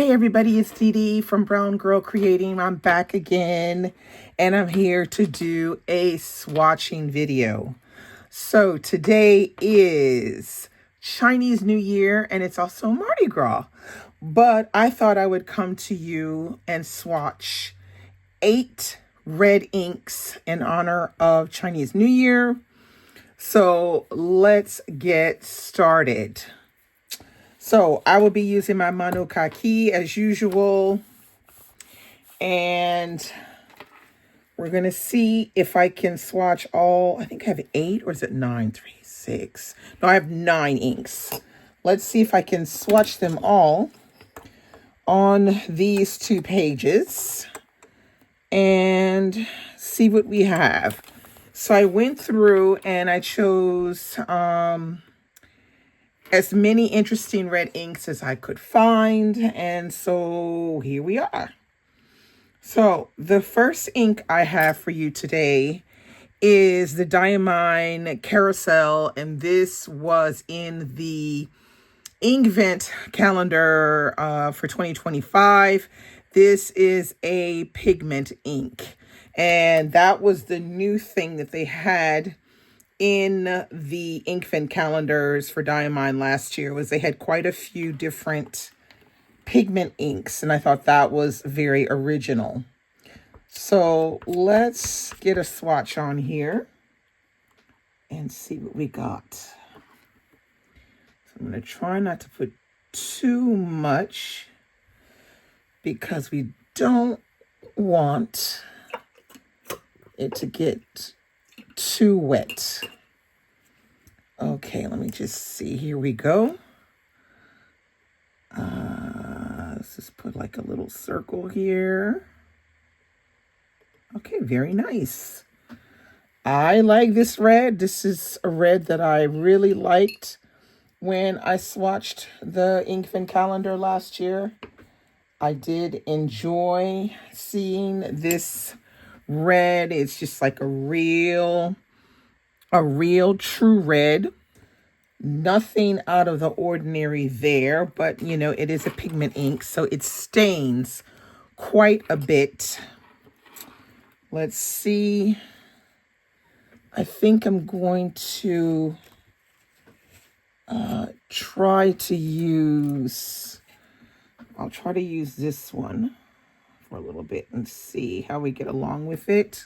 Hey everybody, it's Dee Dee from Brown Girl Creating. I'm back again and I'm here to do a swatching video. So today is Chinese New Year and it's also Mardi Gras. But I thought I would come to you and swatch 8 red inks in honor of Chinese New Year. So let's get started. So I will be using my Mano Kaki as usual. And we're going to see if I can swatch all, I think I have 8 or is it 9? 3, 6. No, I have 9 inks. Let's see if I can swatch them all on these 2 pages and see what we have. So I went through and I chose as many interesting red inks as I could find. And so here we are. So the first ink I have for you today is the Diamine Carousel. And this was in the Inkvent calendar for 2025. This is a pigment ink. And that was the new thing that they had in the Inkvent calendars for Diamine last year. Was they had quite a few different pigment inks, and I thought that was very original. So let's get a swatch on here and see what we got. So I'm going to try not to put too much because we don't want it to get too wet. Okay, let me just see. Here we go. Let's just put like a little circle here. Okay, very nice. I like this red. This is a red that I really liked when I swatched the Inkvent calendar last year. I did enjoy seeing this red. It's just like a real true red. Nothing out of the ordinary there, but you know, it is a pigment ink, so it stains quite a bit. Let's see. I think I'm going to try to use this one for a little bit and see how we get along with it.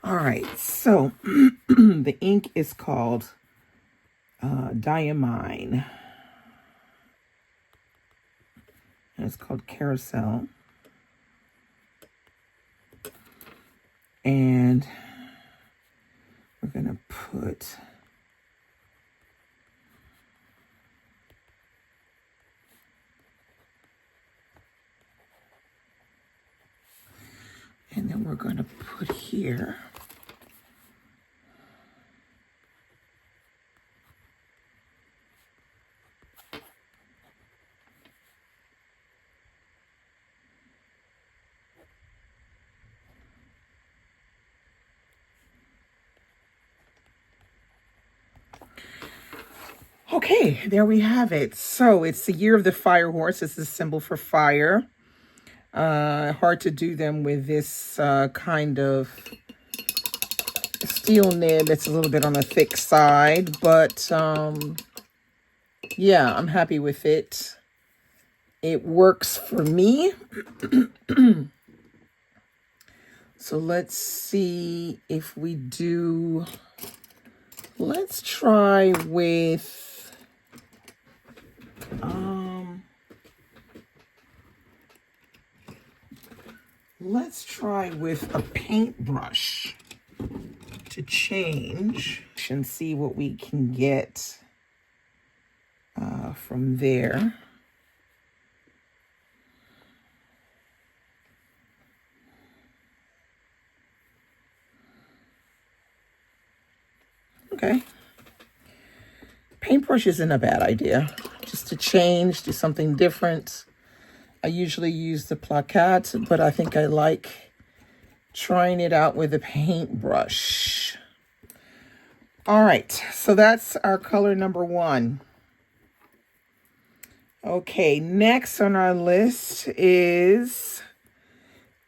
All right, so the ink is called Diamine. And it's called Carousel. And we're going to put and then we're going to put here. Okay, there we have it. So it's the year of the fire horse. It's a symbol for fire. Hard to do them with this kind of steel nib. It's a little bit on the thick side, but yeah, I'm happy with it. It works for me. So let's see if we do. Let's try with a paintbrush to change and see what we can get from there. Okay. Paintbrush isn't a bad idea. Just to change, do something different. I usually use the plaquette, but I think I like trying it out with a paintbrush. All right, so that's our color number 1. Okay, next on our list is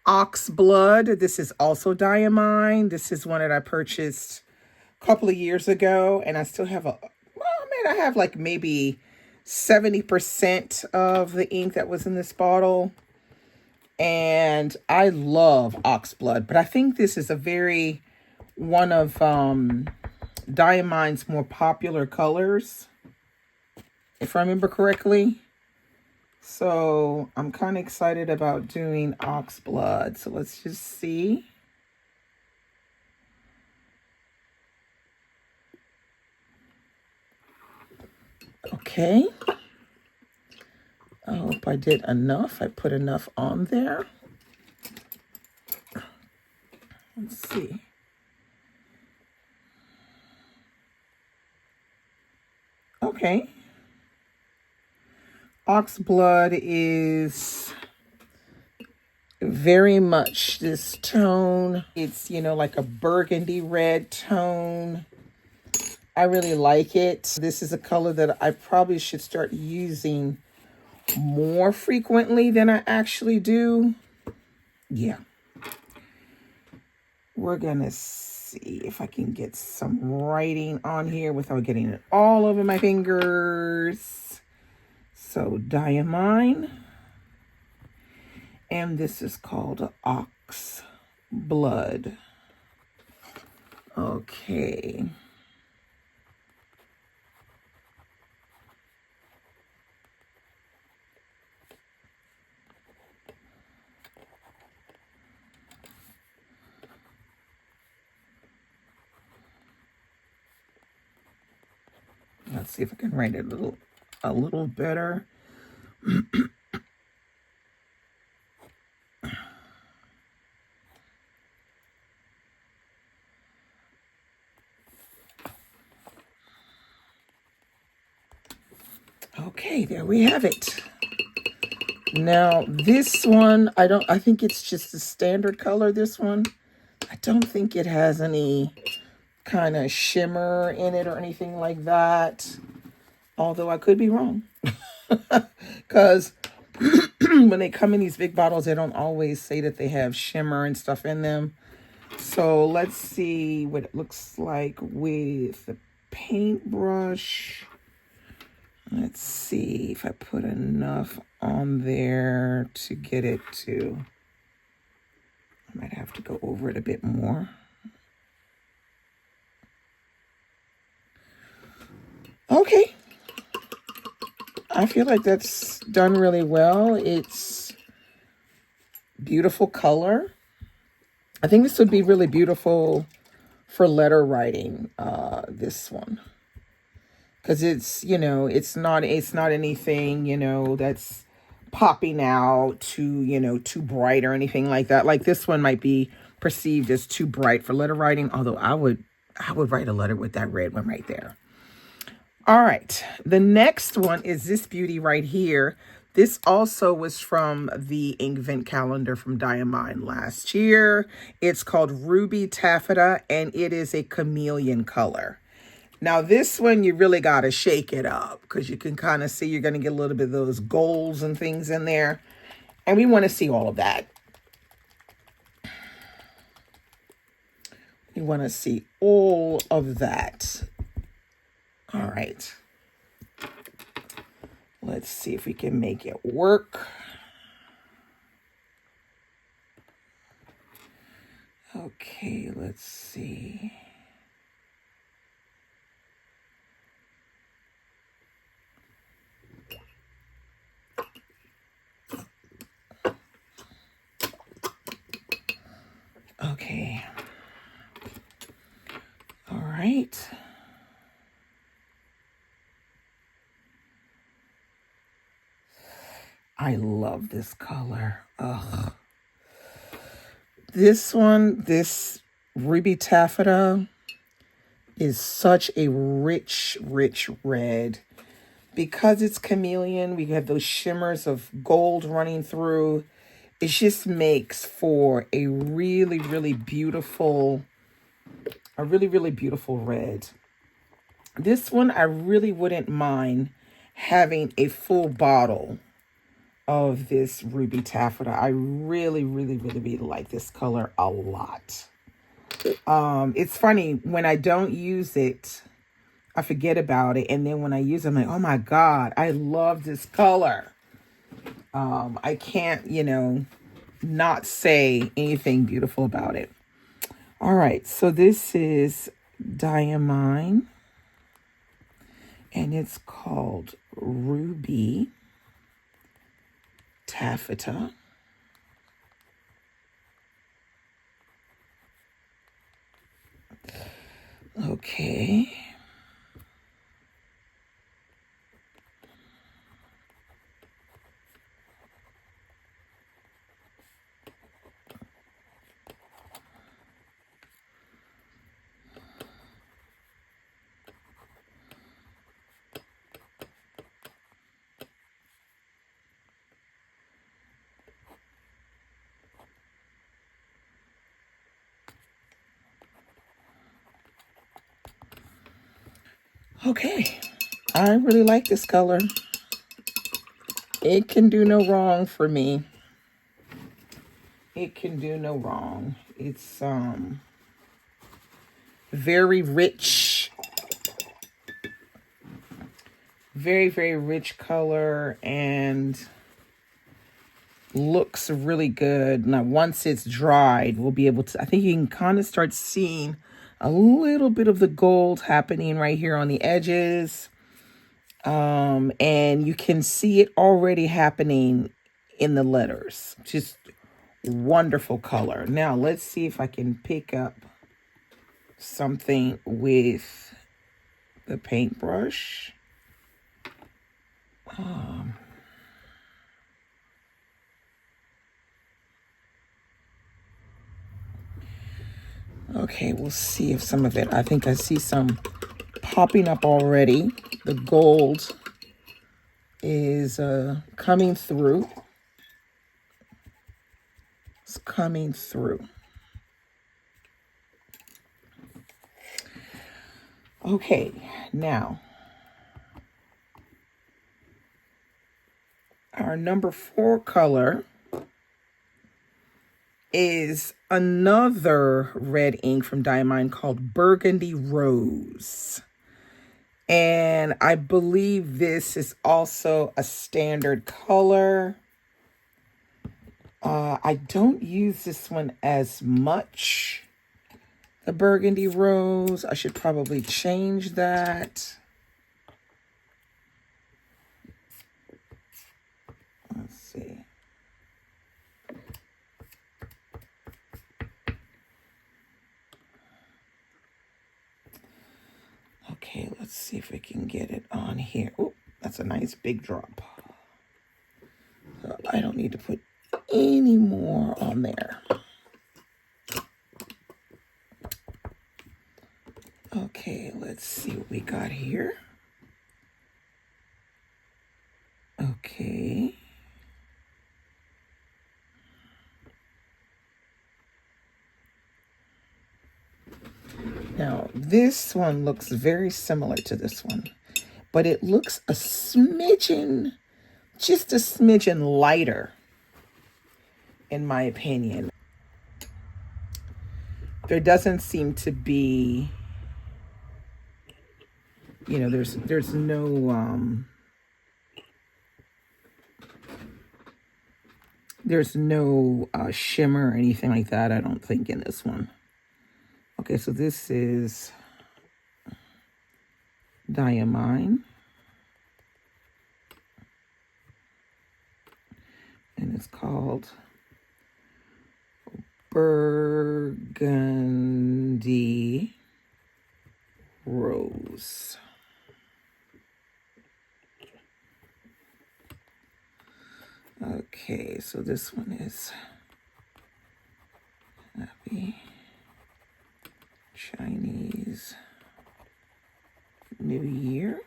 Ox Blood. This is also Diamine. This is one that I purchased a couple of years ago, and I still have I have like maybe 70% of the ink that was in this bottle. And I love Ox Blood, but I think this is one of Diamine's more popular colors, if I remember correctly. So I'm kind of excited about doing Ox Blood. So let's just see. Okay. I hope I did enough. I put enough on there. Let's see. Okay. Ox Blood is very much this tone. It's, like a burgundy red tone. I really like it. This is a color that I probably should start using more frequently than I actually do. Yeah. We're gonna see if I can get some writing on here without getting it all over my fingers. So Diamine. And this is called Ox Blood. Okay. Let's see if I can write it a little better. Okay, there we have it. Now this one, I think it's just a standard color, this one. I don't think it has any kind of shimmer in it or anything like that. Although I could be wrong. Because when they come in these big bottles, they don't always say that they have shimmer and stuff in them. So let's see what it looks like with the paintbrush. Let's see if I put enough on there to get it to... I might have to go over it a bit more. Okay. I feel like that's done really well. It's beautiful color. I think this would be really beautiful for letter writing, this one. Because it's, it's not anything, that's popping out too bright or anything like that. Like this one might be perceived as too bright for letter writing, although I would write a letter with that red one right there. All right, the next one is this beauty right here. This also was from the Inkvent calendar from Diamine last year. It's called Ruby Taffeta, and it is a chameleon color. Now, this one, you really got to shake it up because you can kind of see you're going to get a little bit of those golds and things in there. And we want to see all of that. We want to see all of that. All right. Let's see if we can make it work. Okay, let's see. Okay. All right. I love this color. Ugh. This Ruby Taffeta is such a rich, rich red. Because it's chameleon, we have those shimmers of gold running through. It just makes for a really, really beautiful red. This one, I really wouldn't mind having a full bottle of this ruby taffeta. I really, really, really, really like this color a lot. It's funny, when I don't use it, I forget about it. And then when I use it, I'm like, oh my God, I love this color. I can't, not say anything beautiful about it. All right, so this is Diamine, and it's called Ruby Taffeta. Okay. Okay, I really like this color. It can do no wrong for me. It can do no wrong. It's very rich. Very, very rich color and looks really good. Now, once it's dried, we'll be able to, I think you can kind of start seeing a little bit of the gold happening right here on the edges. And you can see it already happening in the letters. Just wonderful color. Now, let's see if I can pick up something with the paintbrush. Okay, we'll see if some of it, I think I see some popping up already. The gold is coming through. It's coming through. Okay, now our number 4 color is another red ink from Diamine called Burgundy Rose. And I believe this is also a standard color. I don't use this one as much, the Burgundy Rose. I should probably change that. Let's see. Okay, let's see if we can get it on here. Oh, that's a nice big drop. So I don't need to put any more on there. Okay, let's see what we got here. Okay. Now, this one looks very similar to this one, but it looks a smidgen, just a smidgen lighter, in my opinion. There doesn't seem to be, there's no shimmer or anything like that, I don't think, in this one. Okay, so this is Diamine. And it's called Burgundy Rose. Okay, so this one is Happy Chinese New Year.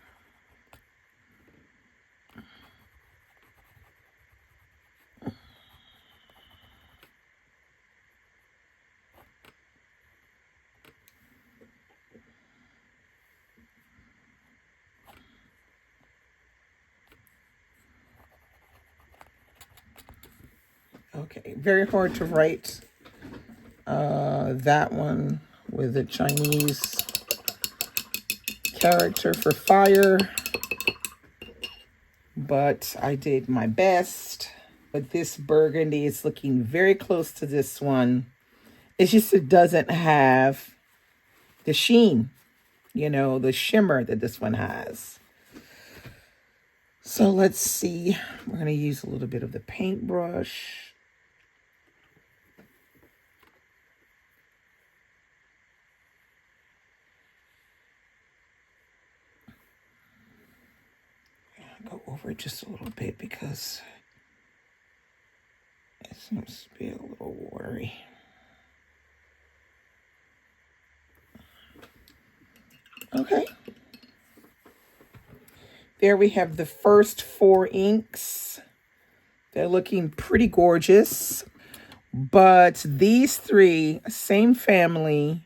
Okay, very hard to write that one with a Chinese character for fire, but I did my best. But this burgundy is looking very close to this one. It's just it doesn't have the sheen, you know, the shimmer that this one has. So let's see. We're going to use a little bit of the paintbrush. Go over it just a little bit because it seems to be a little watery. Okay. There we have the first 4 inks. They're looking pretty gorgeous. But these 3, same family,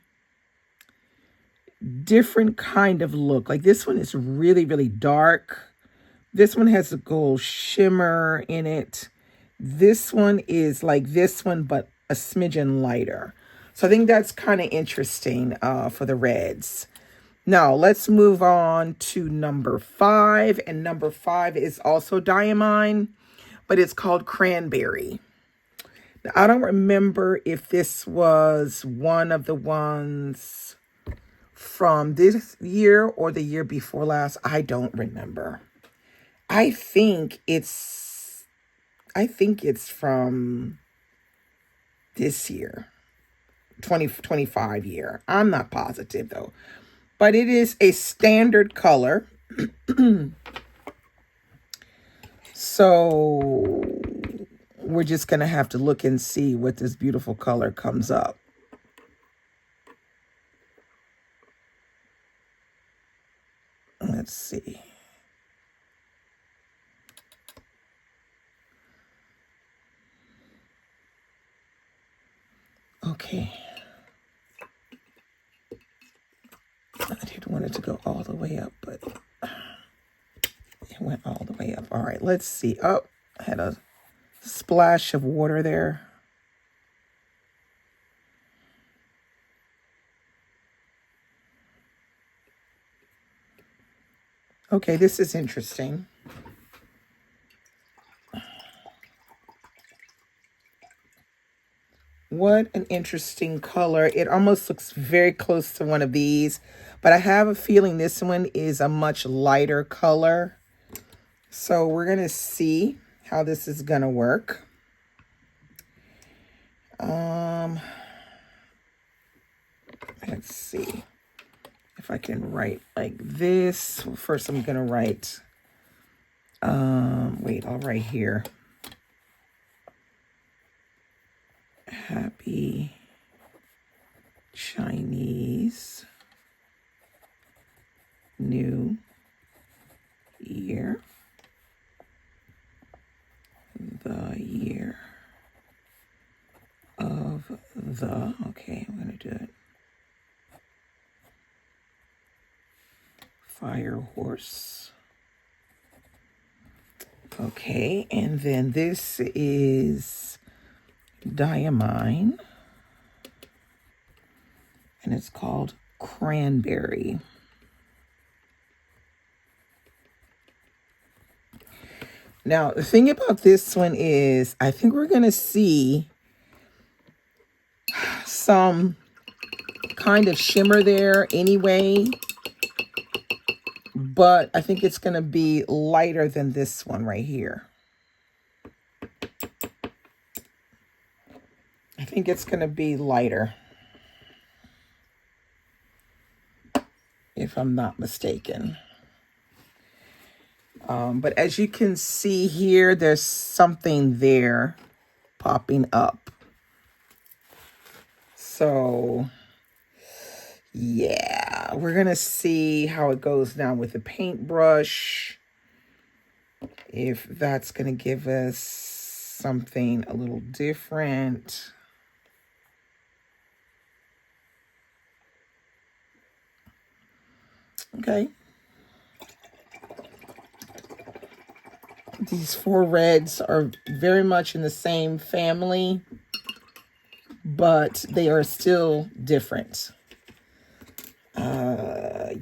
different kind of look. Like this one is really, really dark. This one has a gold shimmer in it. This one is like this one, but a smidgen lighter. So I think that's kind of interesting for the reds. Now, let's move on to number 5. And number 5 is also diamine, but it's called Cranberry. Now, I don't remember if this was one of the ones from this year or the year before last. I don't remember. I think it's from this year, 2025 year. I'm not positive though. But it is a standard color. So we're just going to have to look and see what this beautiful color comes up. Let's see. Okay. I didn't want it to go all the way up, but it went all the way up. All right, let's see. Oh, I had a splash of water there. Okay, this is interesting. What an interesting color. It almost looks very close to one of these, but I have a feeling this one is a much lighter color. So we're going to see how this is going to work. Let's see if I can write like this. First, I'm going to write, wait, I'll write here. Happy Chinese New Year. The year of the, okay, I'm going to do it. Fire horse. Okay, and then this is diamine, and it's called Cranberry. Now, the thing about this one is I think we're going to see some kind of shimmer there anyway, but I think it's going to be lighter than this one right here. I think it's going to be lighter, if I'm not mistaken. But as you can see here, there's something there popping up. So, yeah, we're going to see how it goes now with the paintbrush. If that's going to give us something a little different. Okay. These four reds are very much in the same family, but they are still different.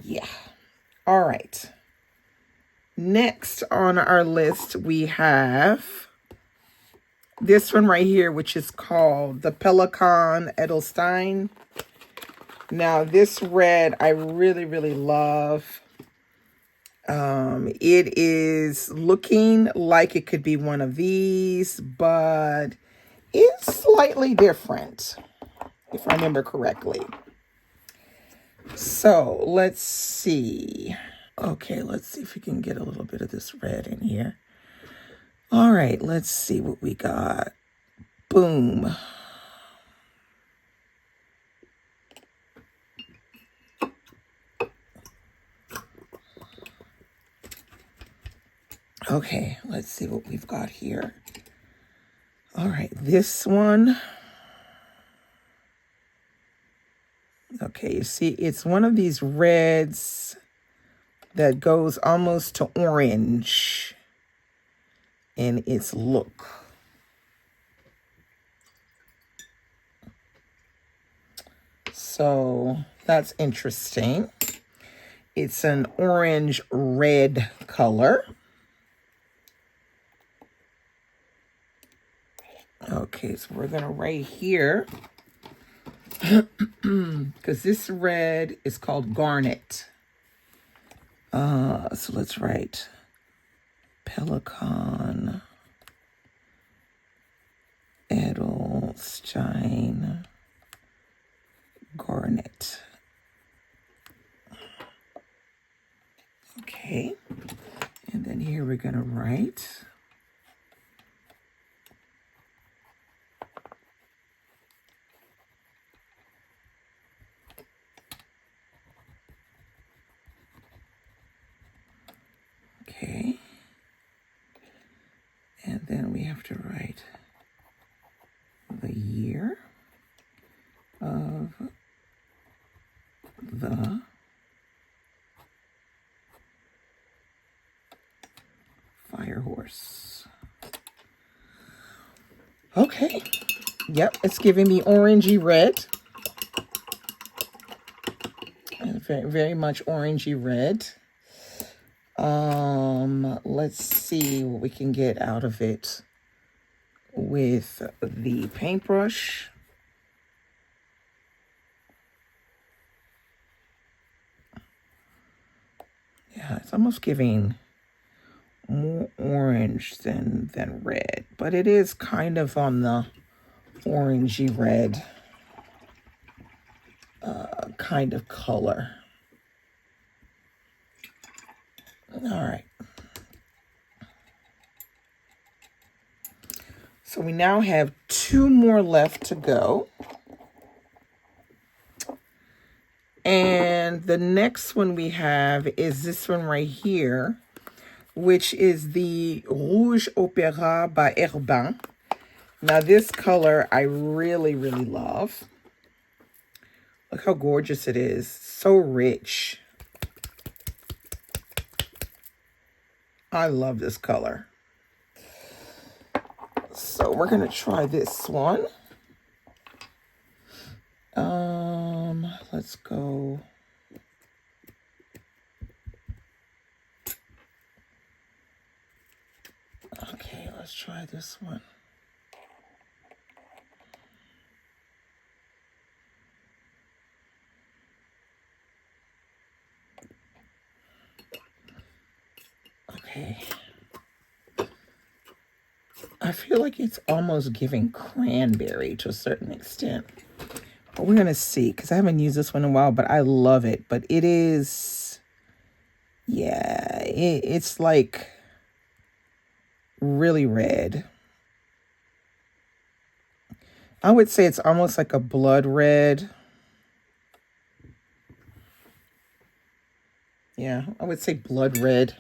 Yeah. All right. Next on our list, we have this one right here, which is called the Pelikan Edelstein. Now, this red I really, really love. It is looking like it could be one of these, but it's slightly different, if I remember correctly. So let's see. Okay, let's see if we can get a little bit of this red in here. All right, let's see what we got. Boom. Okay, let's see what we've got here. All right, this one. Okay, you see, it's one of these reds that goes almost to orange in its look. So that's interesting. It's an orange red color. Okay, so we're gonna write here because this red is called garnet. So let's write Pelikan Edelstein garnet. Okay, and then here we're gonna write okay, and then we have to write the year of the fire horse. Okay. Yep, it's giving me orangey red. Very, very much orangey red. Let's see what we can get out of it with the paintbrush. Yeah, it's almost giving more orange than red, but it is kind of on the orangey red kind of color. All right. So we now have two more left to go. And the next one we have is this one right here, which is the Rouge Opéra by Herbin. Now this color I really, really love. Look how gorgeous it is. So rich. I love this color. So we're going to try this one. Let's go. Okay, let's try this one. Okay. I feel like it's almost giving cranberry to a certain extent. But we're going to see, because I haven't used this one in a while, but I love it. But it is, yeah, it's like really red. I would say it's almost like a blood red. Yeah, I would say blood red.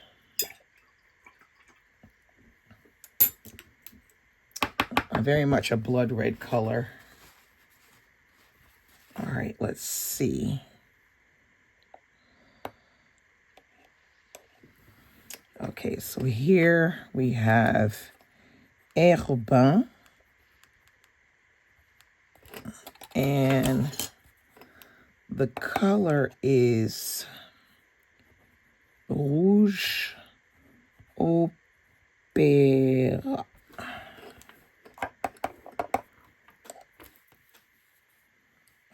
Very much a blood red color. All right, let's see. Okay, so here we have Herbin, and the color is Rouge Opéra.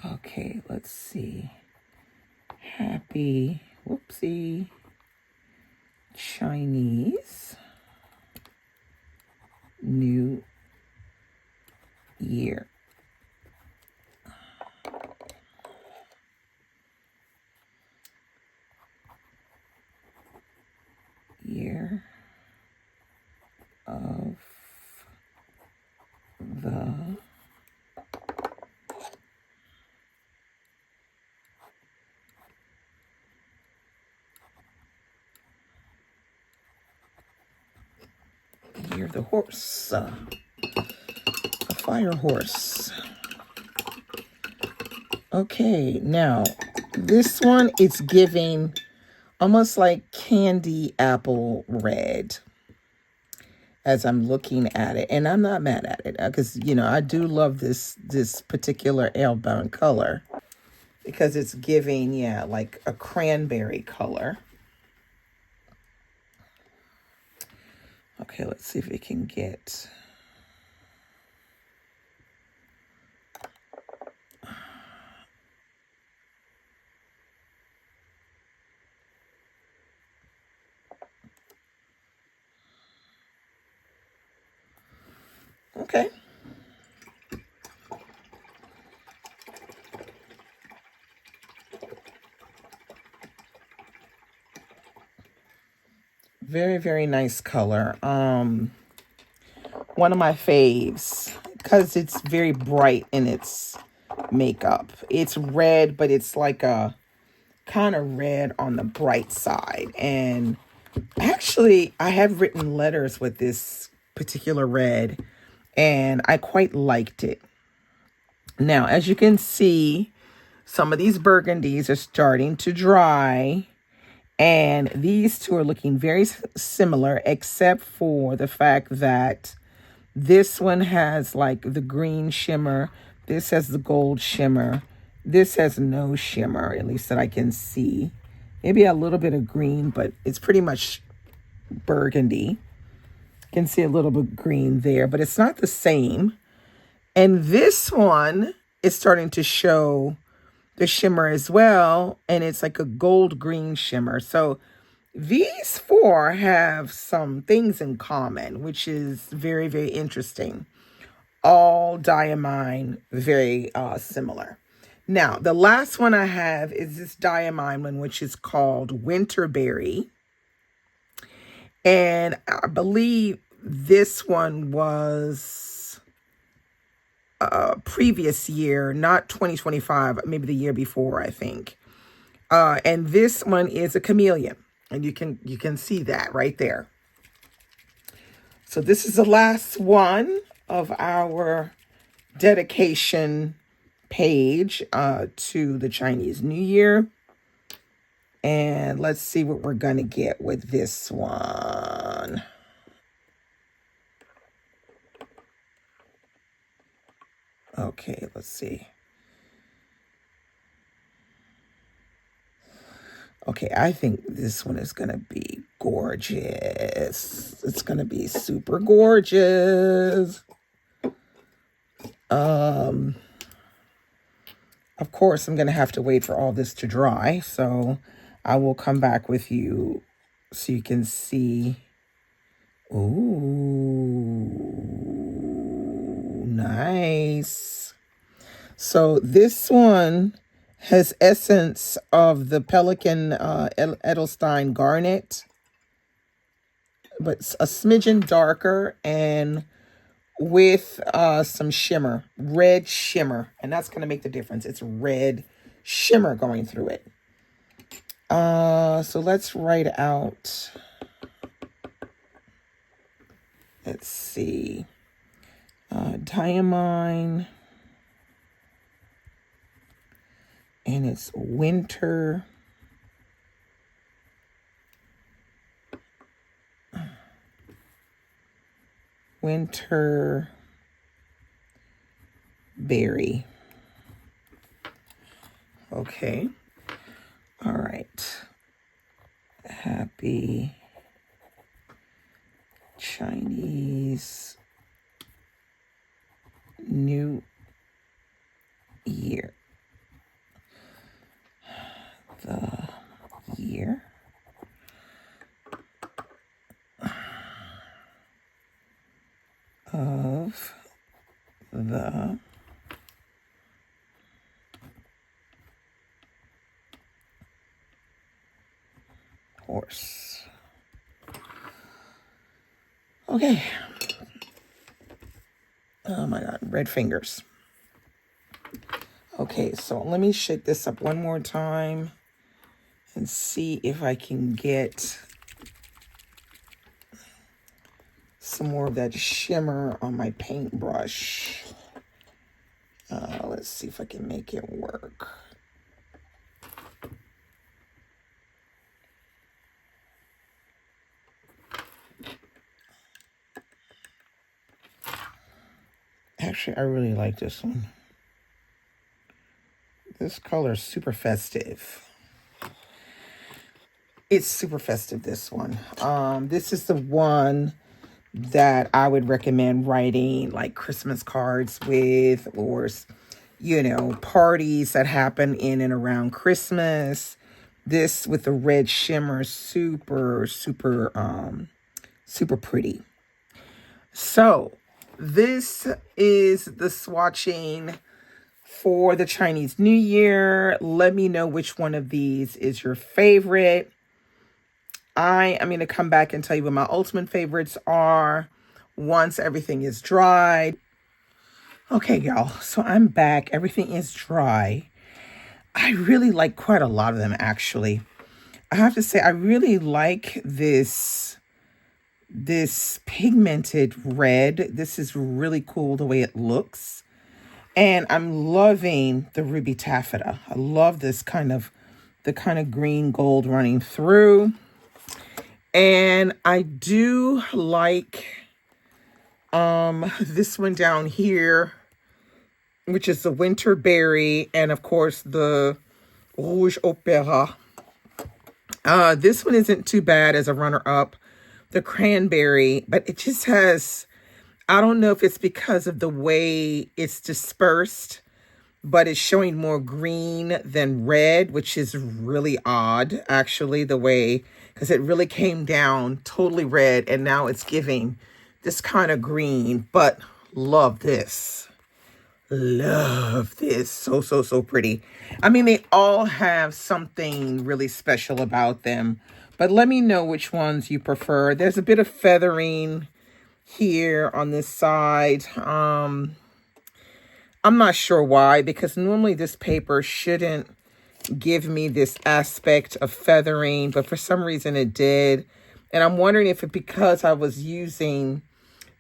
Okay, let's see. Happy, whoopsie, Chinese New Year. Year of the Year of the Horse, a fire horse. Okay, now this one is giving almost like candy apple red as I'm looking at it, and I'm not mad at it because you know I do love this particular Airbound color because it's giving, yeah, like a cranberry color. Okay, let's see if we can get. Okay. Very, very nice color. One of my faves because it's very bright in its makeup. It's red, but it's like a kind of red on the bright side. And actually, I have written letters with this particular red, and I quite liked it. Now, as you can see, some of these burgundies are starting to dry, and these two are looking very similar, except for the fact that this one has like the green shimmer. This has the gold shimmer. This has no shimmer, at least that I can see. Maybe a little bit of green, but it's pretty much burgundy. You can see a little bit green there, but it's not the same. And this one is starting to show the shimmer as well, and it's like a gold green shimmer. So these four have some things in common, which is very, very interesting. All diamine, very similar. Now, the last one I have is this diamine one, which is called Winterberry. And I believe this one was previous year, not 2025, maybe the year before, I think. And this one is a chameleon. And you can see that right there. So this is the last one of our dedication page to the Chinese New Year. And let's see what we're going to get with this one. Okay, let's see. Okay, I think this one is going to be gorgeous. It's going to be super gorgeous. Of course, I'm going to have to wait for all this to dry, so I will come back with you so you can see. Ooh, nice. So this one has essence of the Pelican Edelstein Garnet, but a smidgen darker and with some shimmer, red shimmer. And that's going to make the difference. It's red shimmer going through it. So let's write out. Let's see. Diamine. And it's winter. Winter Berry. Okay. All right. Happy Chinese New Year. The year of the horse. Okay. Oh my God, red fingers. Okay, so let me shake this up one more time and see if I can get some more of that shimmer on my paintbrush. Let's see if I can make it work. Actually, I really like this one. This color is super festive. It's super festive, this one. This is the one that I would recommend writing like Christmas cards with, or, you know, parties that happen in and around Christmas. This with the red shimmer, super, super, super pretty. So this is the swatching for the Chinese New Year. Let me know which one of these is your favorite. I am going to come back and tell you what my ultimate favorites are once everything is dried. Okay, y'all, so I'm back. Everything is dry. I really like quite a lot of them, actually. I have to say, I really like this pigmented red. This is really cool the way it looks. And I'm loving the ruby taffeta. I love this the kind of green gold running through. And I do like this one down here, which is the winter berry, and of course the rouge opera. This one isn't too bad as a runner-up, the cranberry, but it just has, I don't know if it's because of the way it's dispersed, but it's showing more green than red, which is really odd, actually, the way, because it really came down totally red, and now it's giving this kind of green, but love this. Love this. So, so, so pretty. I mean, they all have something really special about them, but let me know which ones you prefer. There's a bit of feathering here on this side. I'm not sure why, because normally this paper shouldn't give me this aspect of feathering, but for some reason it did. And I'm wondering if it's because I was using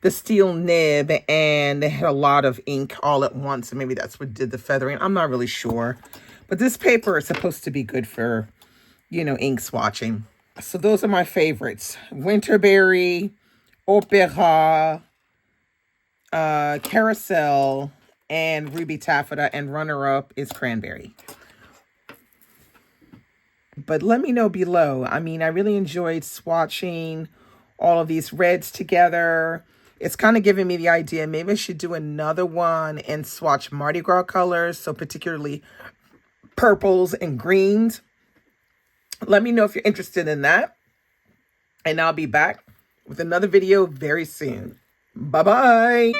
the steel nib and they had a lot of ink all at once, and maybe that's what did the feathering. I'm not really sure. But this paper is supposed to be good for, you know, ink swatching. So those are my favorites. Winterberry, Opera, Carousel, and Ruby Taffeta, and runner-up is Cranberry. But let me know below. I mean, I really enjoyed swatching all of these reds together. It's kind of giving me the idea, maybe I should do another one and swatch Mardi Gras colors, so particularly purples and greens. Let me know if you're interested in that. And I'll be back with another video very soon. Bye-bye.